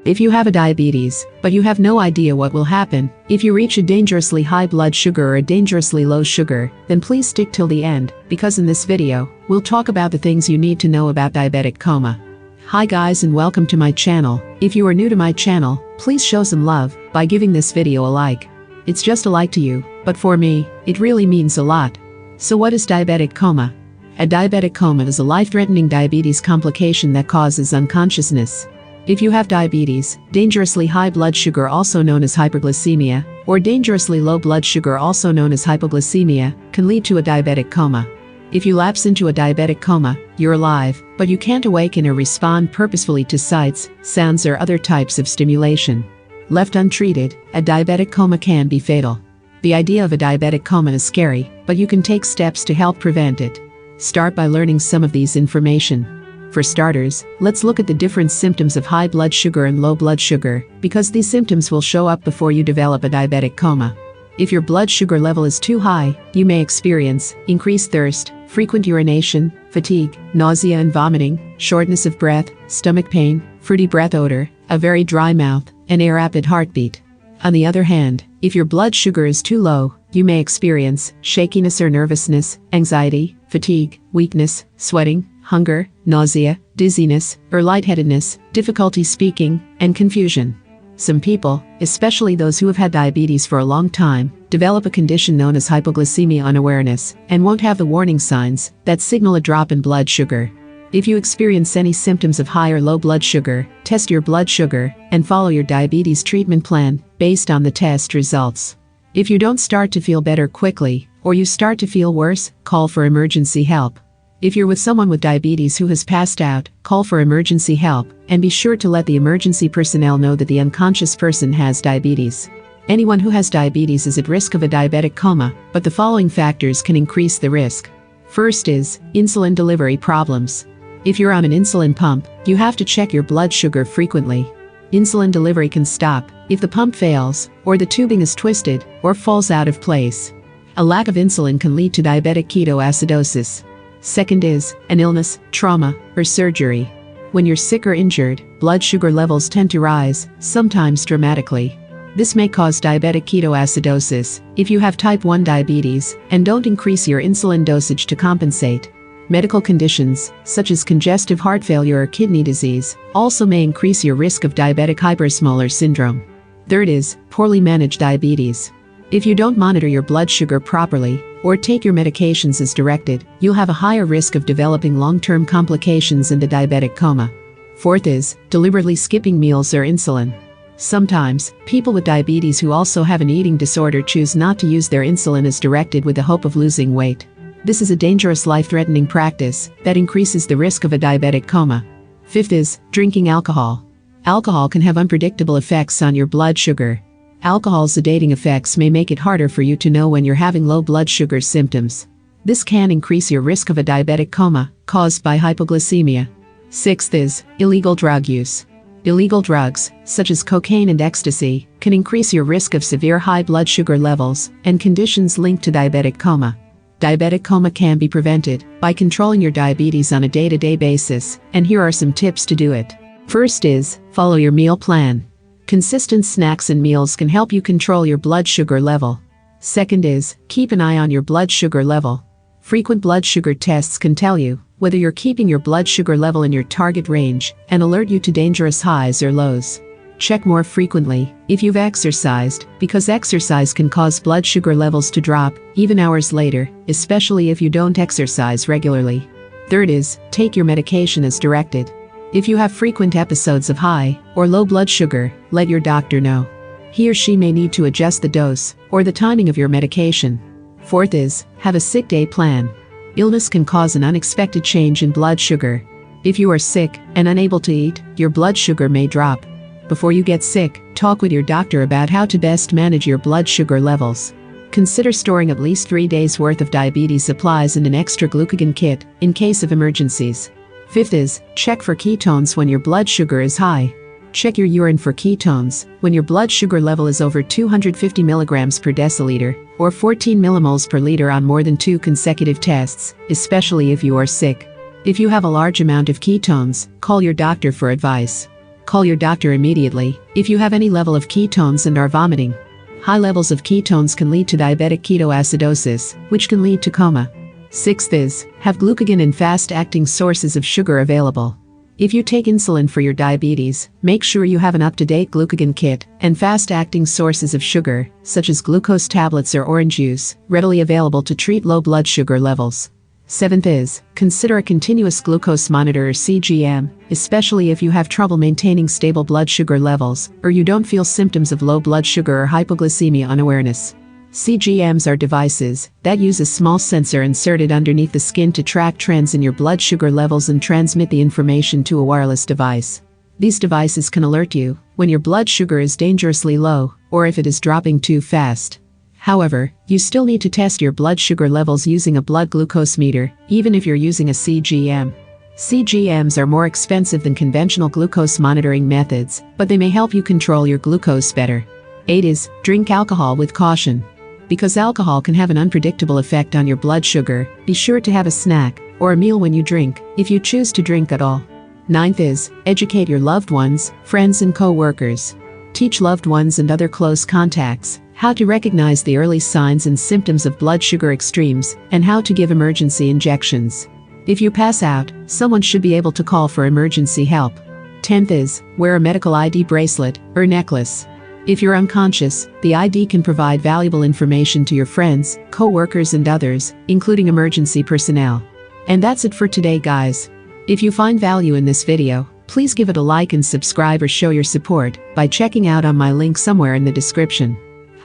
If you have a diabetes, but you have no idea what will happen if you reach a dangerously high blood sugar or a dangerously low sugar, then please stick till the end, because in this video, we'll talk about the things you need to know about diabetic coma. Hi guys and welcome to my channel. If you are new to my channel, please show some love by giving this video a like. It's just a like to you, but for me, it really means a lot. So what is diabetic coma? A diabetic coma is a life-threatening diabetes complication that causes unconsciousness. If you have diabetes, dangerously high blood sugar also known as hyperglycemia, or dangerously low blood sugar also known as hypoglycemia, can lead to a diabetic coma. If you lapse into a diabetic coma, you're alive, but you can't awaken or respond purposefully to sights, sounds or other types of stimulation. Left untreated, a diabetic coma can be fatal. The idea of a diabetic coma is scary, but you can take steps to help prevent it. Start by learning some of these information. For starters, let's look at the different symptoms of high blood sugar and low blood sugar, because these symptoms will show up before you develop a diabetic coma. If your blood sugar level is too high, you may experience increased thirst, frequent urination, fatigue, nausea and vomiting, shortness of breath, stomach pain, fruity breath odor, a very dry mouth, and a rapid heartbeat. On the other hand, if your blood sugar is too low, you may experience shakiness or nervousness, anxiety, fatigue, weakness, sweating, hunger, nausea, dizziness, or lightheadedness, difficulty speaking, and confusion. Some people, especially those who have had diabetes for a long time, develop a condition known as hypoglycemia unawareness and won't have the warning signs that signal a drop in blood sugar. If you experience any symptoms of high or low blood sugar, test your blood sugar and follow your diabetes treatment plan based on the test results. If you don't start to feel better quickly, or you start to feel worse, call for emergency help. If you're with someone with diabetes who has passed out, call for emergency help, and be sure to let the emergency personnel know that the unconscious person has diabetes. Anyone who has diabetes is at risk of a diabetic coma, but the following factors can increase the risk. First is insulin delivery problems. If you're on an insulin pump, you have to check your blood sugar frequently. Insulin delivery can stop if the pump fails, or the tubing is twisted, or falls out of place. A lack of insulin can lead to diabetic ketoacidosis. Second is an illness, trauma, or surgery. When you're sick or injured, blood sugar levels tend to rise, sometimes dramatically. This may cause diabetic ketoacidosis if you have type 1 diabetes and don't increase your insulin dosage to compensate. Medical conditions, such as congestive heart failure or kidney disease, also may increase your risk of diabetic hypersmolar syndrome. Third is poorly managed diabetes. If you don't monitor your blood sugar properly, or take your medications as directed, you'll have a higher risk of developing long-term complications in the diabetic coma. Fourth is deliberately skipping meals or insulin. Sometimes, people with diabetes who also have an eating disorder choose not to use their insulin as directed with the hope of losing weight. This is a dangerous life-threatening practice that increases the risk of a diabetic coma. Fifth is drinking alcohol. Alcohol can have unpredictable effects on your blood sugar. Alcohol's sedating effects may make it harder for you to know when you're having low blood sugar symptoms. This can increase your risk of a diabetic coma caused by hypoglycemia. Sixth is illegal drug use. Illegal drugs, such as cocaine and ecstasy, can increase your risk of severe high blood sugar levels and conditions linked to diabetic coma. Diabetic coma can be prevented by controlling your diabetes on a day-to-day basis, and here are some tips to do it. First is follow your meal plan. Consistent snacks and meals can help you control your blood sugar level. Second is, keep an eye on your blood sugar level. Frequent blood sugar tests can tell you whether you're keeping your blood sugar level in your target range and alert you to dangerous highs or lows. Check more frequently if you've exercised, because exercise can cause blood sugar levels to drop even hours later, especially if you don't exercise regularly. Third is, take your medication as directed. If you have frequent episodes of high or low blood sugar, let your doctor know. He or she may need to adjust the dose or the timing of your medication. Fourth is, have a sick day plan. Illness can cause an unexpected change in blood sugar. If you are sick and unable to eat, your blood sugar may drop. Before you get sick, talk with your doctor about how to best manage your blood sugar levels. Consider storing at least 3 days' worth of diabetes supplies in an extra glucagon kit in case of emergencies. Fifth is, check for ketones when your blood sugar is high. Check your urine for ketones when your blood sugar level is over 250 milligrams per deciliter, or 14 millimoles per liter on more than 2 consecutive tests, especially if you are sick. If you have a large amount of ketones, call your doctor for advice. Call your doctor immediately if you have any level of ketones and are vomiting. High levels of ketones can lead to diabetic ketoacidosis, which can lead to coma. Sixth is, have glucagon and fast-acting sources of sugar available. If you take insulin for your diabetes, make sure you have an up-to-date glucagon kit and fast-acting sources of sugar, such as glucose tablets or orange juice, readily available to treat low blood sugar levels. Seventh is, consider a continuous glucose monitor or CGM, especially if you have trouble maintaining stable blood sugar levels or you don't feel symptoms of low blood sugar or hypoglycemia unawareness. CGMs are devices that use a small sensor inserted underneath the skin to track trends in your blood sugar levels and transmit the information to a wireless device. These devices can alert you when your blood sugar is dangerously low or if it is dropping too fast. However, you still need to test your blood sugar levels using a blood glucose meter, even if you're using a CGM. CGMs are more expensive than conventional glucose monitoring methods, but they may help you control your glucose better. 8 is, drink alcohol with caution. Because alcohol can have an unpredictable effect on your blood sugar, be sure to have a snack or a meal when you drink, if you choose to drink at all. 9th is, educate your loved ones, friends and co-workers. Teach loved ones and other close contacts how to recognize the early signs and symptoms of blood sugar extremes and how to give emergency injections. If you pass out, someone should be able to call for emergency help. 10th is, wear a medical ID bracelet or necklace. If you're unconscious, the ID can provide valuable information to your friends, co-workers and others, including emergency personnel. And that's it for today, guys. If you find value in this video, please give it a like and subscribe or show your support by checking out on my link somewhere in the description.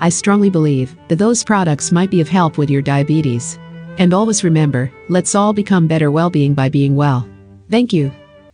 I strongly believe that those products might be of help with your diabetes. And always remember, let's all become better well-being by being well. Thank you.